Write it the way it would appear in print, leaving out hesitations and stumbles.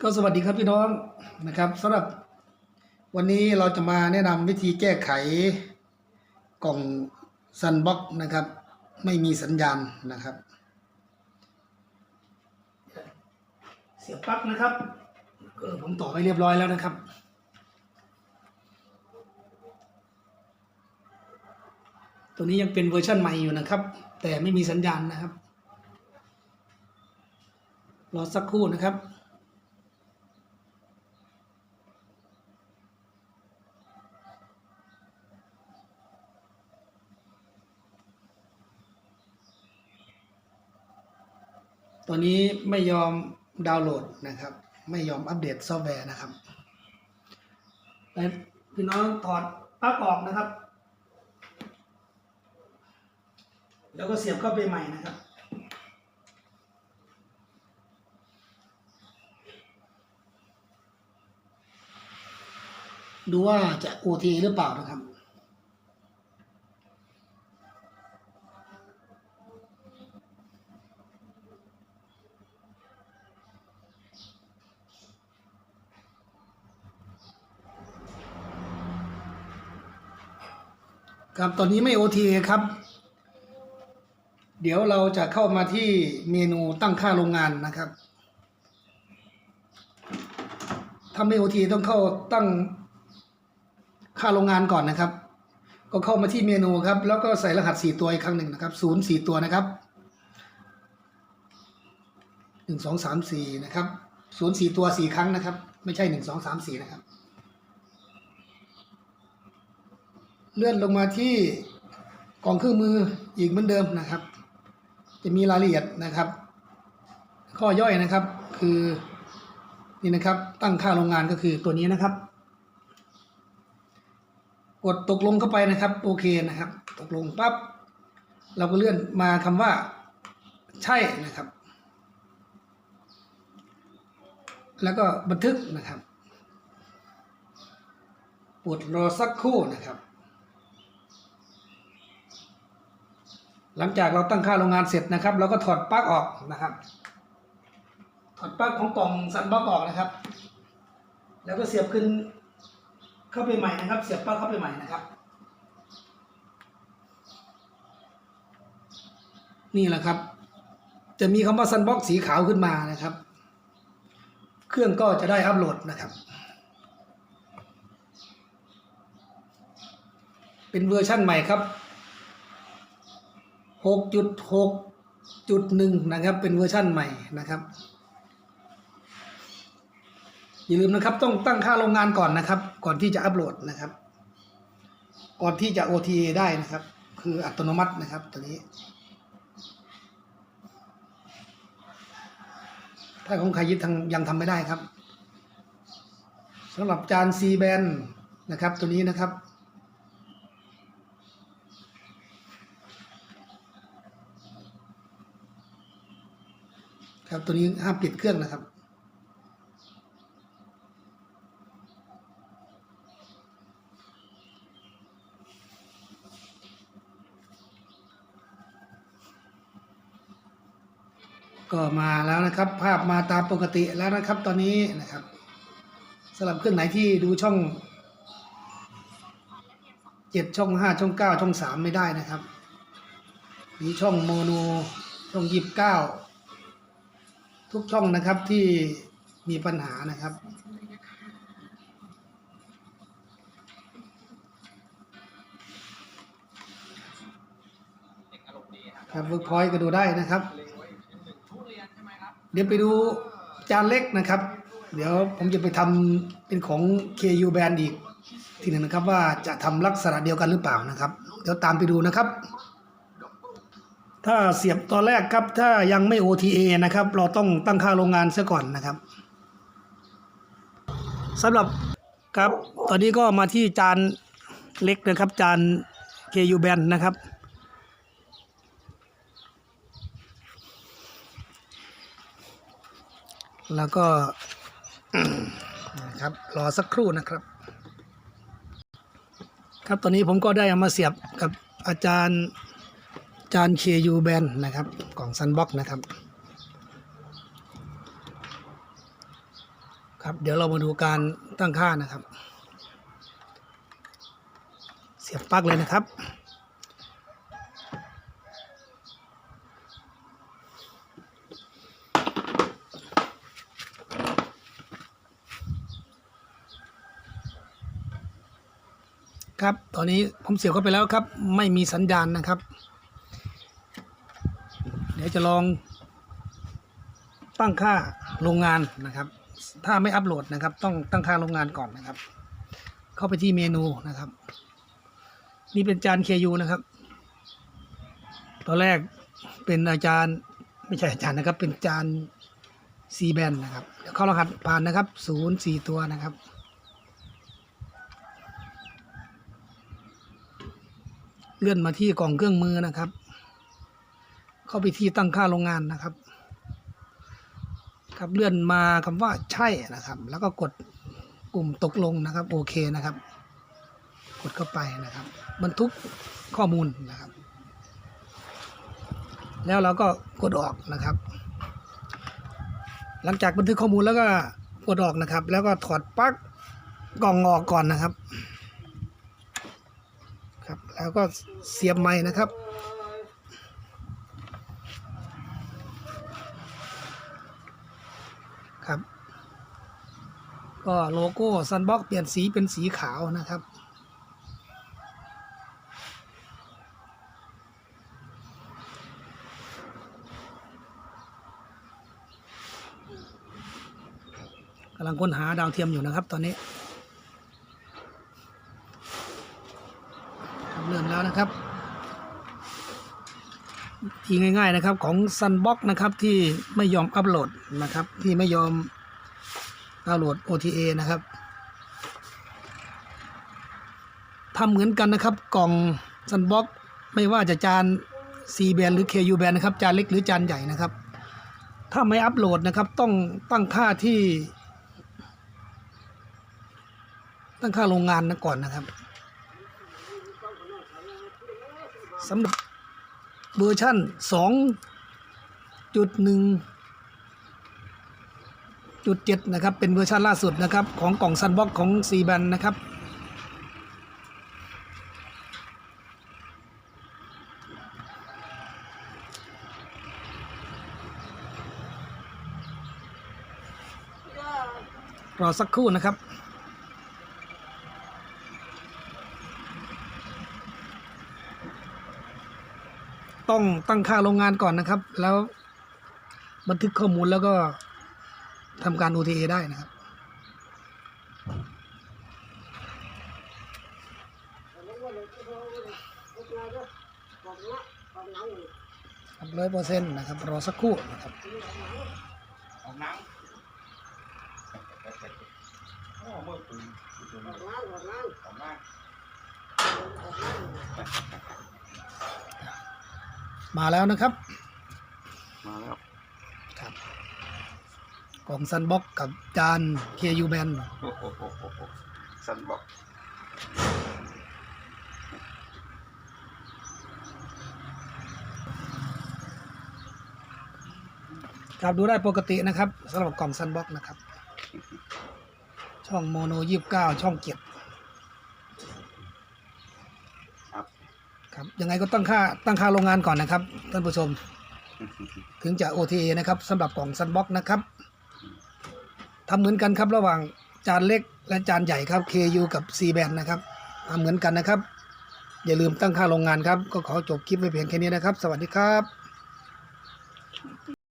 ก็สวัสดีครับพี่น้องนะครับสำหรับวันนี้เราจะมาแนะนำวิธีแก้ไขกล่องซันบ็อกนะครับไม่มีสัญญาณนะครับเสียบปลั๊กนะครับผมต่อไปเรียบร้อยแล้วนะครับตัวนี้ยังเป็นเวอร์ชันใหม่อยู่นะครับแต่ไม่มีสัญญาณนะครับรอสักครู่นะครับตัวนี้ไม่ยอมดาวน์โหลดนะครับไม่ยอมอัปเดตซอฟต์แวร์นะครับและพี่น้องถอดปลั๊กออกนะครับแล้วก็เสียบเข้าไปใหม่นะครับดูว่าจะ OTA หรือเปล่านะครับครับตอนนี้ไม่ OTA ครับเดี๋ยวเราจะเข้ามาที่เมนูตั้งค่าโรงงานนะครับถ้าไม่ OTA ต้องเข้าตั้งค่าโรงงานก่อนนะครับก็เข้ามาที่เมนูครับแล้วก็ใส่รหัส4ตัวอีกครั้งหนึ่งนะครับ0 4ตัวนะครับ1 2 3 4นะครับ0 4ตัว4ครั้งนะครับไม่ใช่1 2 3 4นะครับเลื่อนลงมาที่กล่องเครื่องมืออีกเหมือนเดิมนะครับจะมีรายละเอียดนะครับข้อย่อยนะครับคือนี่นะครับตั้งค่าโรงงานก็คือตัวนี้นะครับกดตกลงเข้าไปนะครับโอเคนะครับตกลงปั๊บเราก็เลื่อนมาคำว่าใช่นะครับแล้วก็บันทึกนะครับปวดรอสักครู่นะครับหลังจากเราตั้งค่าโรงงานเสร็จนะครับเราก็ถอดปลั๊กออกนะครับถอดปลั๊กของกล่องซันบ็อกออกนะครับแล้วก็เสียบขึ้นเข้าไปใหม่นะครับเสียบปลั๊กเข้าไปใหม่นะครับนี่แหละครับจะมีคำว่าซันบ็อกสีขาวขึ้นมานะครับเครื่องก็จะได้อัปโหลดนะครับเป็นเวอร์ชั่นใหม่ครับ 6.6.1 นะครับเป็นเวอร์ชั่นใหม่นะครับอย่าลืมนะครับต้องตั้งค่าโรงงานก่อนนะครับก่อนที่จะอัปโหลดนะครับก่อนที่จะ OTA ได้นะครับคืออัตโนมัตินะครับตัวนี้ถ้าของใครยึดยังทำไม่ได้ครับสำหรับจาน C band นะครับตัวนี้นะครับครับตัวนี้ห้ามปิดเครื่องนะครับก็มาแล้วนะครับภาพมาตามปกติแล้วนะครับตอนนี้นะครับสำหรับเครื่องไหนที่ดูช่อง7ช่อง5ช่อง9ช่อง3ไม่ได้นะครับมีช่องโมโนช่อง29ทุกช่องนะครับที่มีปัญหานะครับครับเวิร์กพอยต์ก็ดูได้นะครับเดี๋ยวไปดูจานเล็กนะครับเดี๋ยวผมจะไปทำเป็นของ KU Band อีกทีหนึ่งนะครับว่าจะทำลักษณะเดียวกันหรือเปล่านะครับเดี๋ยวตามไปดูนะครับถ้าเสียบตอนแรกครับถ้ายังไม่ OTA นะครับเราต้องตั้งค่าโรงงานซะก่อนนะครับสำหรับครับตอนนี้ก็มาที่จานเล็กนะครับจาน KU Band นะครับแล้วก็ครับรอสักครู่นะครับครับตอนนี้ผมก็ได้เอามาเสียบกับอาจารย์KU Band นะครับกล่องซันบ็อกนะครับ ครับเดี๋ยวเรามาดูการตั้งค่านะครับเสียบปลั๊กเลยนะครับครับตอนนี้ผมเสียบเข้าไปแล้วครับไม่มีสัญญาณนะครับเดี๋ยวจะลองตั้งค่าโรงงานนะครับถ้าไม่อัปโหลดนะครับต้องตั้งค่าโรงงานก่อนนะครับเข้าไปที่เมนูนะครับนี่เป็นจาน KU นะครับตอนแรกเป็นอาจารย์ไม่ใช่อาจารย์นะครับเป็นจาน C band นะครับเดี๋ยวเข้ารหัสผ่านนะครับ04ตัวนะครับเลื่อนมาที่กล่องเครื่องมือนะครับเข้าไปที่ตั้งค่าโรงงานนะครับครับเลื่อนมาคำว่าใช่นะครับแล้วก็กดปุ่มตกลงนะครับโอเคนะครับกดเข้าไปนะครับบันทึกข้อมูลนะครับแล้วเราก็กดออกนะครับหลังจากบันทึกข้อมูลแล้วก็กดออกนะครับแล้วก็ถอดปลั๊กกล่องออกก่อนนะครับครับแล้วก็เสียบไม้นะครับครับก็โลโก้ซันบ็อกเปลี่ยนสีเป็นสีขาวนะครับกำลังค้นหาดาวเทียมอยู่นะครับตอนนี้เริ่มแล้วนะครับทีง่ายๆนะครับของ Sunbox นะครับที่ไม่ยอมอัปโหลดนะครับที่ไม่ยอมดาวน์โหลด OTA นะครับทำเหมือนกันนะครับกล่อง Sunbox ไม่ว่าจะจาน C band หรือ KU band นะครับจานเล็กหรือจานใหญ่นะครับถ้าไม่อัปโหลดนะครับต้องตั้งค่าที่ตั้งค่าโรงงานก่อนนะครับสำหรับเวอร์ชัน 2.1.7 นะครับเป็นเวอร์ชันล่าสุดนะครับของกล่อง Sunbox ของ C band นะครับรอสักครู่นะครับต้องตั้งค่าโรงงานก่อนนะครับแล้วบันทึกข้อมูลแล้วก็ทำการ OTA ได้นะครับ100%นะครับรอสักครู่นะครับมาแล้วนะครับมาแล้ว ครับของ Sunbox กับจาน KU band สันบอกครับดูได้ปกตินะครับสำหรับกล่อง Sunbox นะครับช่องโมโน29ช่องเก็บครับยังไงก็ตั้งค่าโรงงานก่อนนะครับท่านผู้ชมถึงจะ OTA นะครับสำหรับกล่อง Sunbox นะครับทำเหมือนกันครับระหว่างจานเล็กและจานใหญ่ครับ KU กับ C band นะครับทำเหมือนกันนะครับอย่าลืมตั้งค่าโรงงานครับก็ขอจบคลิปไว้เพียงแค่นี้นะครับสวัสดีครับ